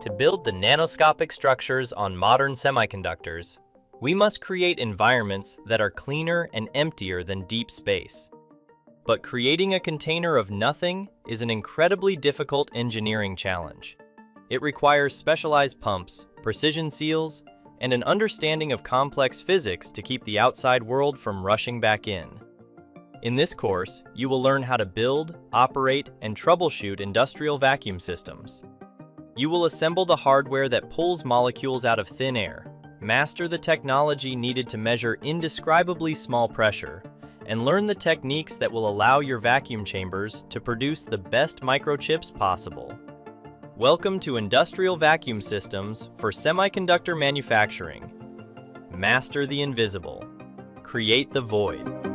To build the nanoscopic structures on modern semiconductors, we must create environments that are cleaner and emptier than deep space. But creating a container of nothing is an incredibly difficult engineering challenge. It requires specialized pumps, precision seals, and an understanding of complex physics to keep the outside world from rushing back in. In this course, you will learn how to build, operate, and troubleshoot industrial vacuum systems. You will assemble the hardware that pulls molecules out of thin air, master the technology needed to measure indescribably small pressure, and learn the techniques that will allow your vacuum chambers to produce the best microchips possible. Welcome to Industrial Vacuum Systems for Semiconductor Manufacturing. Master the invisible. Create the void.